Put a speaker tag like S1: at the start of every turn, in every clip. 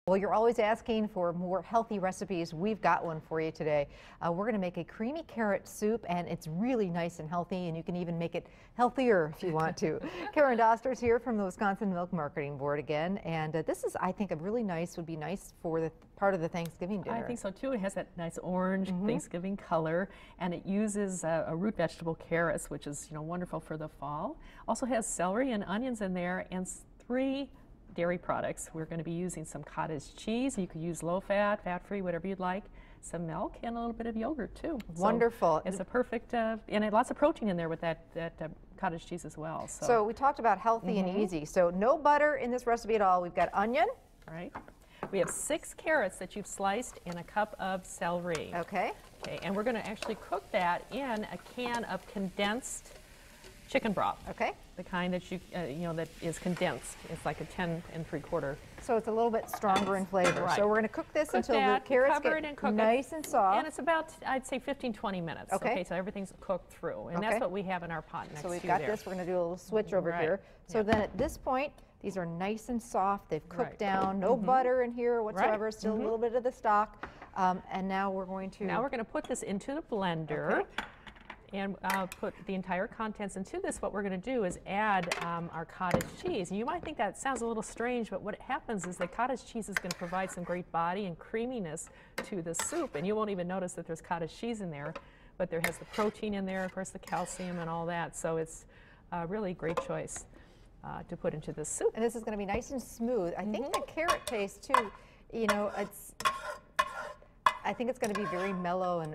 S1: Well, you're always asking for more healthy recipes. We've got one for you today. We're going to make a creamy carrot soup, and it's really nice and healthy, and you can even make it healthier if you want to. Karen Doster's here from the Wisconsin Milk Marketing Board again, and this is, I think, would be nice for the part of the Thanksgiving dinner.
S2: I think so too. It has that nice orange Thanksgiving color, and it uses a root vegetable, carrots, which is wonderful for the fall. Also has celery and onions in there, and 3 dairy products. We're going to be using some cottage cheese. You could use low-fat, fat-free, whatever you'd like. Some milk and a little bit of yogurt too.
S1: Wonderful.
S2: So it's a perfect, and lots of protein in there with that cottage cheese as well.
S1: So we talked about healthy and easy. So no butter in this recipe at all. We've got onion.
S2: Right. We have 6 carrots that you've sliced and a cup of celery.
S1: Okay.
S2: Okay, and we're going to actually cook that in a can of condensed chicken broth.
S1: Okay.
S2: The kind that that is condensed. It's like a 10 3/4.
S1: So it's a little bit stronger in flavor.
S2: Right.
S1: So we're going to cook this until the carrots get nice and soft.
S2: And it's about, I'd say, 15-20 minutes.
S1: Okay.
S2: So everything's cooked through, and that's what we have in our pot next to
S1: So we've got this. We're going to do a little switch over here. So then at this point, these are nice and soft. They've cooked down. No butter in here whatsoever. Still a little bit of the stock. And now we're going to.
S2: Now we're going to put this into the blender.
S1: Okay.
S2: And put the entire contents into this. What we're going to do is add our cottage cheese. And you might think that sounds a little strange, but what happens is that cottage cheese is going to provide some great body and creaminess to the soup, and you won't even notice that there's cottage cheese in there, but there has the protein in there, of course, the calcium and all that. So it's a really great choice to put into this soup.
S1: And this is going to be nice and smooth. I think the carrot taste too, I think it's going to be very mellow and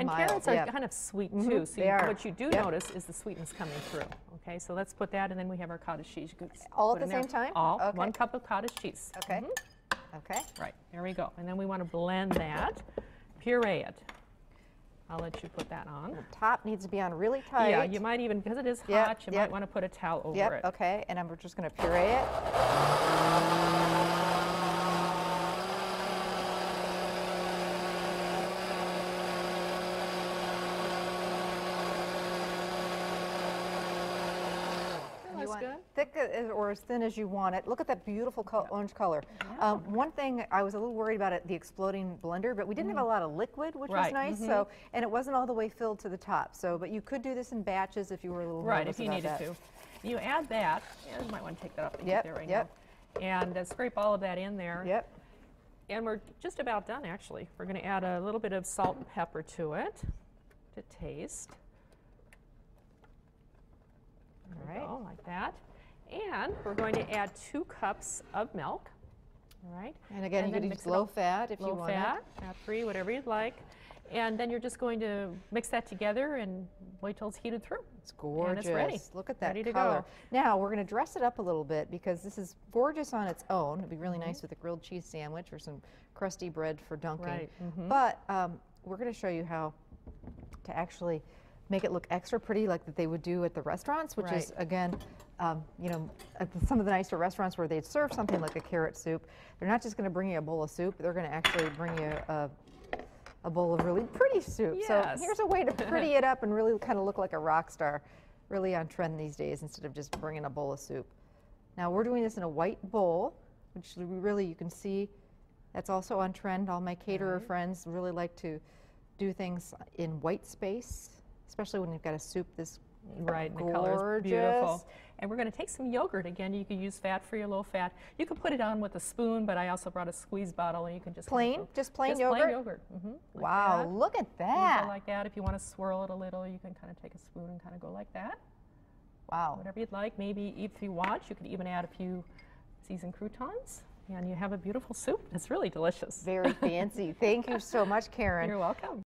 S1: mild.
S2: Carrots are kind of sweet too, so what you do notice is the sweetness coming through. Okay, so let's put that, and then we have our cottage cheese.
S1: All at the same time?
S2: All. Okay. 1 cup of cottage cheese.
S1: Okay. Okay.
S2: Right, there we go. And then we want to blend that, puree it. I'll let you put that on.
S1: The top needs to be on really tight.
S2: Yeah, you might even, because it is hot, you might want to put a towel over it.
S1: Okay, and we're just going to puree it. Thick or as thin as you want it. Look at that beautiful orange color. One thing, I was a little worried about the exploding blender, but we didn't have a lot of liquid, which was nice. So, and it wasn't all the way filled to the top. So, but you could do this in batches if you were a little nervous
S2: if you needed to. You add that. You might want to take that off the heat there right now. And scrape all of that in there. And we're just about done, actually. We're going to add a little bit of salt and pepper to it to taste. All right, like that. And we're going to add 2 cups of milk. All right.
S1: And again, you could use low fat if you want.
S2: Low fat, fat-free, whatever you'd like. And then you're just going to mix that together and wait till it's heated through.
S1: It's gorgeous.
S2: And it's ready.
S1: Look at that
S2: ready to
S1: color.
S2: go.
S1: Now we're going to dress it up a little bit because this is gorgeous on its own. It'd be really nice with a grilled cheese sandwich or some crusty bread for dunking.
S2: Right.
S1: But we're going to show you how to actually make it look extra pretty, like that they would do at the restaurants, which is, again, at some of the nicer restaurants where they'd serve something like a carrot soup, they're not just going to bring you a bowl of soup, they're going to actually bring you a bowl of really pretty soup.
S2: Yes.
S1: So here's a way to pretty it up and really kind of look like a rock star, really on trend these days, instead of just bringing a bowl of soup. Now we're doing this in a white bowl, which really, you can see, that's also on trend. All my caterer friends really like to do things in white space, especially when you've got a soup this
S2: gorgeous. The color's beautiful. And we're going to take some yogurt. Again, you could use fat-free or low-fat. You could put it on with a spoon, but I also brought a squeeze bottle, and you can just
S1: just plain yogurt.
S2: Plain yogurt.
S1: Like wow, look at that!
S2: Like that. If you want to swirl it a little, you can kind of take a spoon and kind of go like that.
S1: Wow.
S2: Whatever you'd like. Maybe if you want, you could even add a few seasoned croutons, and you have a beautiful soup. It's really delicious.
S1: Very fancy. Thank you so much, Karen.
S2: You're welcome.